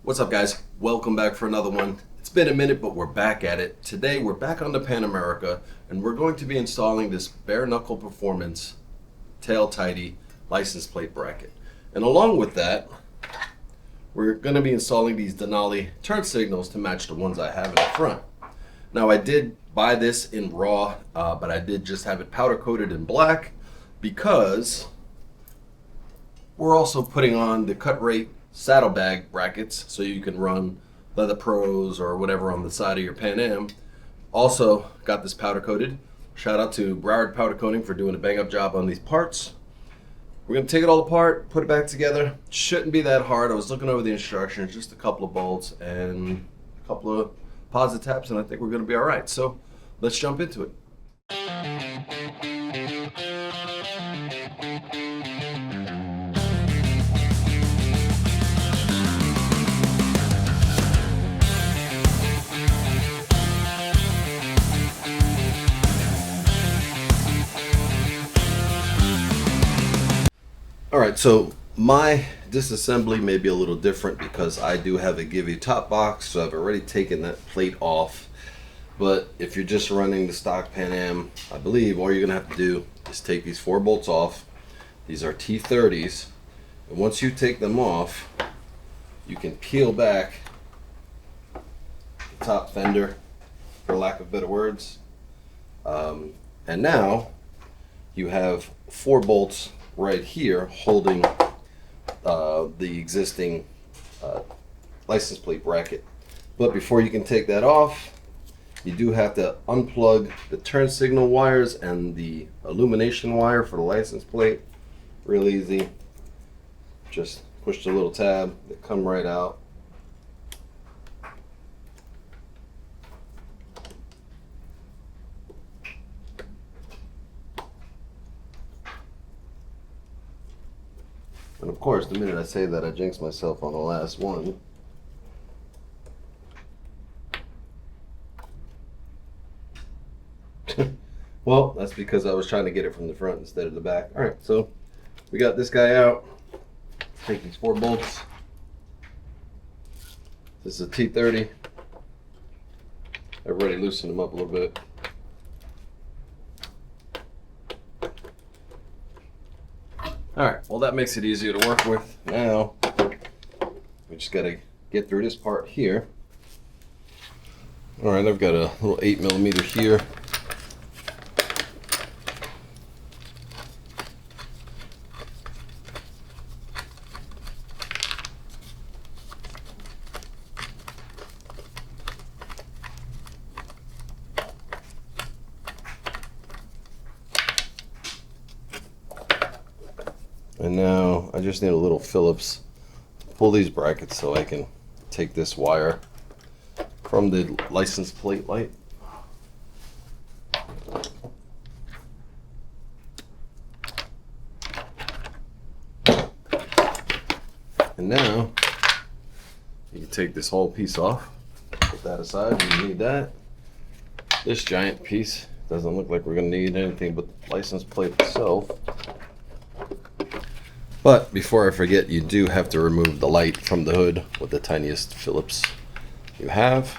What's up, guys? Welcome back for another one. It's been a minute, but we're back at it. Today, we're back on the Pan America, and we're going to be installing this bare knuckle performance tail tidy license plate bracket. And along with that, we're going to be installing these Denali turn signals to match the ones I have in the front. Now, I did buy this in raw, but I did just have it powder coated in black because we're also putting on the cut rate saddlebag brackets so you can run Leather Pros or whatever on the side of your Pan Am. Also got this powder coated. Shout out to Broward Powder Coating for doing a bang up job on these parts. We're gonna take it all apart, put it back together. Shouldn't be that hard. I was looking over the instructions, just a couple of bolts and a couple of positive taps, and I think we're gonna be all right. So let's jump into it. All right, so my disassembly may be a little different because I do have a give you top box, so I've already taken that plate off. But if you're just running the stock Pan Am, I believe all you're gonna have to do is take these 4 bolts off. These are T30s, and once you take them off, you can peel back the top fender, for lack of better words. And now you have 4 bolts right here holding the existing license plate bracket. But before you can take that off, you do have to unplug the turn signal wires and the illumination wire for the license plate. Real easy. Just push the little tab, they come right out. And of course, the minute I say that, I jinx myself on the last one. Well, that's because I was trying to get it from the front instead of the back. All right, so we got this guy out. Take these 4 bolts. This is a T30. I've already loosened them up a little bit. All right, well, that makes it easier to work with. Now, we just gotta get through this part here. All right, I've got a little 8mm here. And now I just need a little Phillips to pull these brackets so I can take this wire from the license plate light. And now you can take this whole piece off, put that aside, you need that. This giant piece doesn't look like we're gonna need anything but the license plate itself. But before I forget, you do have to remove the light from the hood with the tiniest Phillips you have.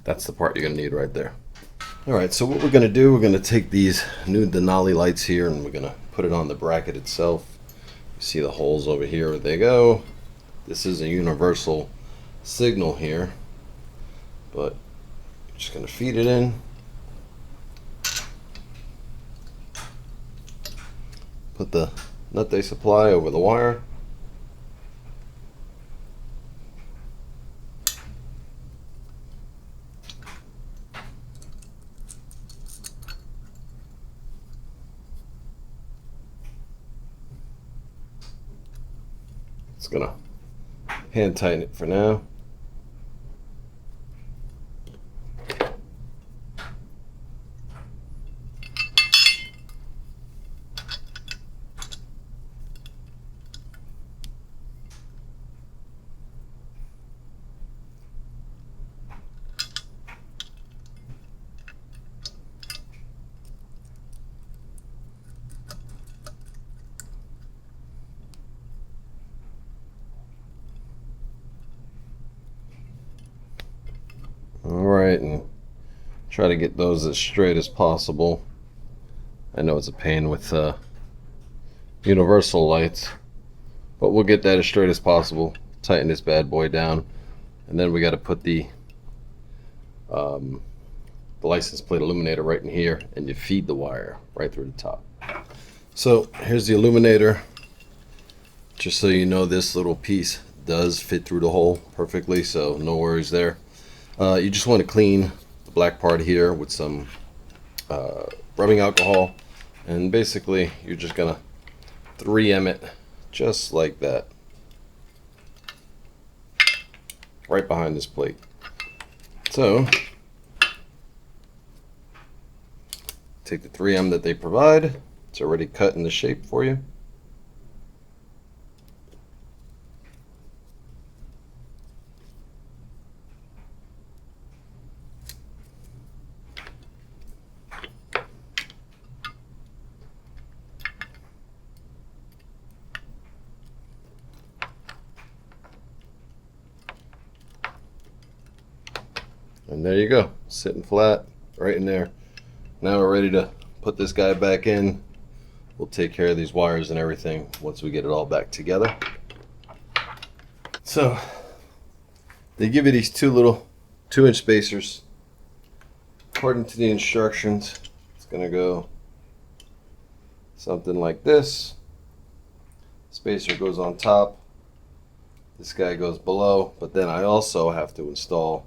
That's the part you're gonna need right there. All right, so what we're gonna do, we're gonna take these new Denali lights here and we're gonna put it on the bracket itself. You see the holes over here, where they go. This is a universal signal here, but I'm just gonna feed it in. Put the nut they supply over the wire. It's gonna hand tighten it for now. All right, and try to get those as straight as possible. I know it's a pain with universal lights, but we'll get that as straight as possible. Tighten this bad boy down, and then we got to put the license plate illuminator right in here, and you feed the wire right through the top. So here's the illuminator. Just so you know, this little piece does fit through the hole perfectly, so no worries there. You just want to clean the black part here with some rubbing alcohol, and basically you're just gonna 3M it just like that, right behind this plate. So take the 3M that they provide. It's already cut in the shape for you. And there you go, sitting flat right in there. Now we're ready to put this guy back in. We'll take care of these wires and everything once we get it all back together. So they give you these two little 2-inch spacers. According to the instructions, it's gonna go something like this. Spacer goes on top, this guy goes below, but then I also have to install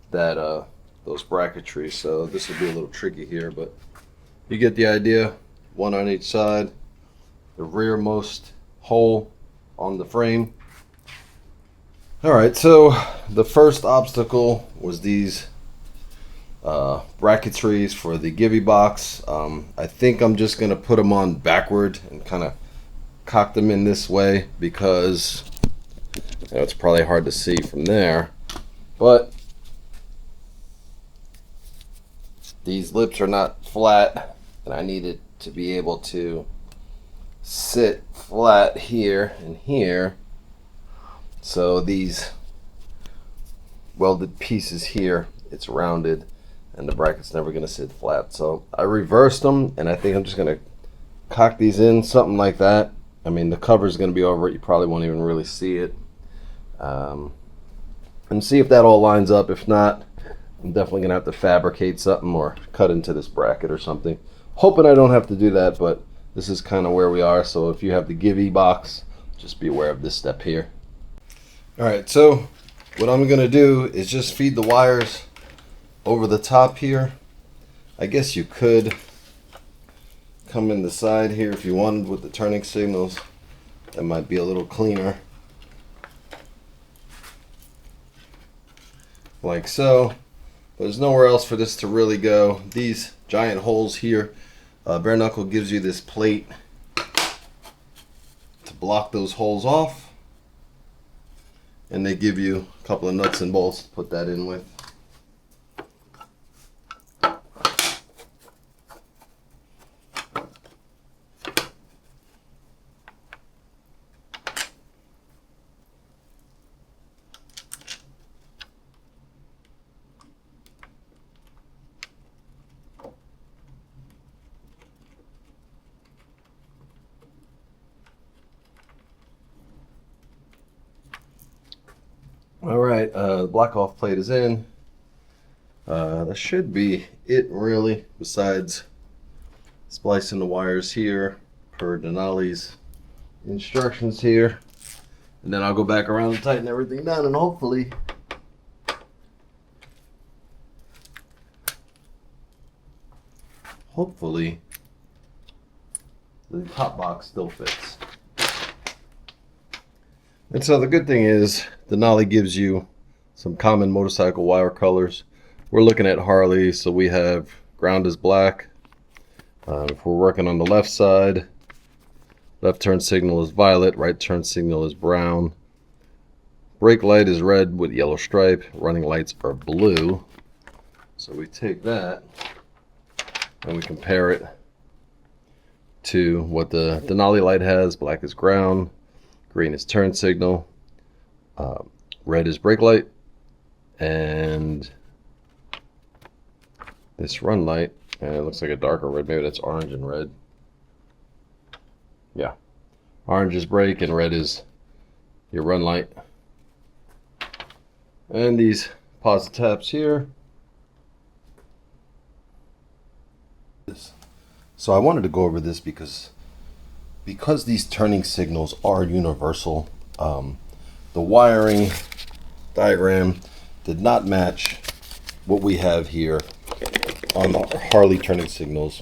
that those bracketry, so this will be a little tricky here, but you get the idea. One on each side, the rearmost hole on the frame. All right, so the first obstacle was these bracketries for the Givy box. I think I'm just gonna put them on backward and kind of cock them in this way, because you know, it's probably hard to see from there, but these lips are not flat, and I need it to be able to sit flat here and here. So these welded pieces here, it's rounded, and the bracket's never going to sit flat. So I reversed them, and I think I'm just going to cock these in, something like that. I mean, the cover's going to be over it. You probably won't even really see it. And see if that all lines up. If not, I'm definitely gonna have to fabricate something or cut into this bracket or something. Hoping I don't have to do that, but this is kind of where we are. So if you have the Givy box, just be aware of this step here. All right, so what I'm gonna do is just feed the wires over the top here. I guess you could come in the side here if you wanted with the turning signals. That might be a little cleaner. Like so. There's nowhere else for this to really go. These giant holes here, Bare Knuckle gives you this plate to block those holes off, and they give you a couple of nuts and bolts to put that in with. All right, the block off plate is in. That should be it really, besides splicing the wires here per Denali's instructions here. And then I'll go back around and tighten everything down, and hopefully the top box still fits. And so the good thing is Denali gives you some common motorcycle wire colors. We're looking at Harley, so we have ground is black. If we're working on the left side, left turn signal is violet, right turn signal is brown. Brake light is red with yellow stripe. Running lights are blue. So we take that and we compare it to what the Denali light has. Black is ground, green is turn signal, red is brake light, and this run light, and it looks like a darker red. Maybe that's orange and red. Yeah, orange is brake and red is your run light. And these positive taps here. So I wanted to go over this because these turning signals are universal. The wiring diagram did not match what we have here on the Harley turning signals.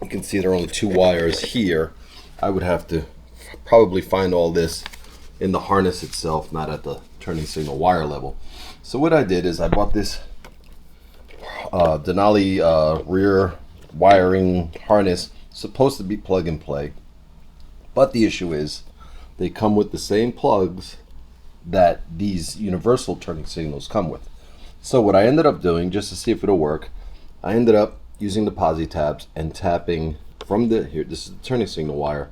You can see there are only 2 wires here. I would have to probably find all this in the harness itself, not at the turning signal wire level. So what I did is I bought this Denali rear wiring harness, supposed to be plug and play, but the issue is they come with the same plugs that these universal turning signals come with. So what I ended up doing, just to see if it'll work, I ended up using the posi tabs and tapping from the, here, this is the turning signal wire,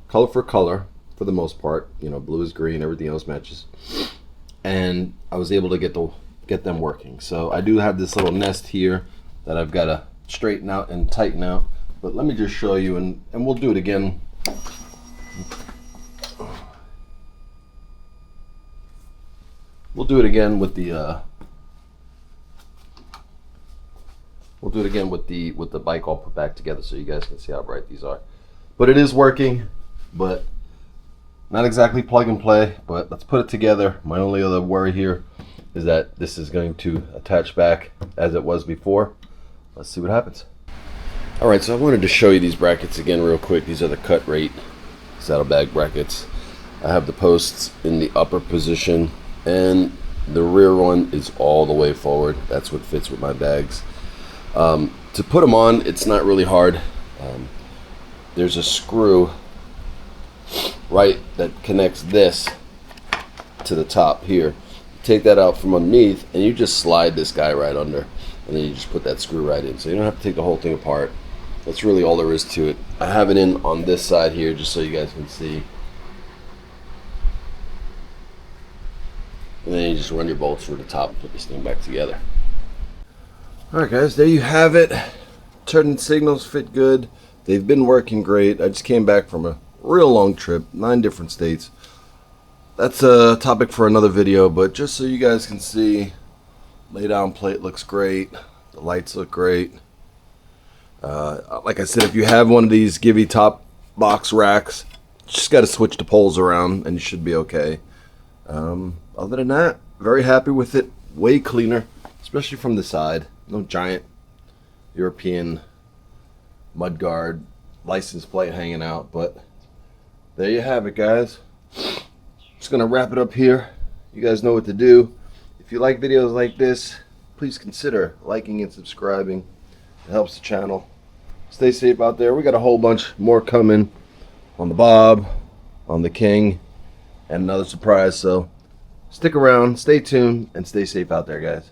color for color for the most part, you know, blue is green, everything else matches, and I was able to get them working. So I do have this little nest here that I've got to straighten out and tighten out, but let me just show you, and we'll do it again. We'll do it again with the with the bike all put back together so you guys can see how bright these are. But it is working, but not exactly plug and play, but let's put it together. My only other worry here is that this is going to attach back as it was before. Let's see what happens. All right, so I wanted to show you these brackets again real quick. These are the cut rate saddlebag brackets. I have the posts in the upper position, and the rear one is all the way forward. That's what fits with my bags. To put them on, it's not really hard. There's a screw right that connects this to the top here. Take that out from underneath, and you just slide this guy right under, and then you just put that screw right in. So you don't have to take the whole thing apart. That's really all there is to it. I have it in on this side here just so you guys can see. And then you just run your bolts through the top and put this thing back together. Alright guys, there you have it. Turning signals fit good. They've been working great. I just came back from a real long trip, 9 different states. That's a topic for another video, but just so you guys can see, lay down plate looks great. The lights look great. Like I said, if you have one of these Givey top box racks, just got to switch the poles around and you should be okay. Other than that, very happy with it. Way cleaner, especially from the side. No giant European mudguard license plate hanging out, but there you have it, guys. Just gonna wrap it up here. You guys know what to do. If you like videos like this, please consider liking and subscribing. It helps the channel. Stay safe out there. We got a whole bunch more coming on the Bob, on the King, and another surprise. So stick around, stay tuned, and stay safe out there, guys.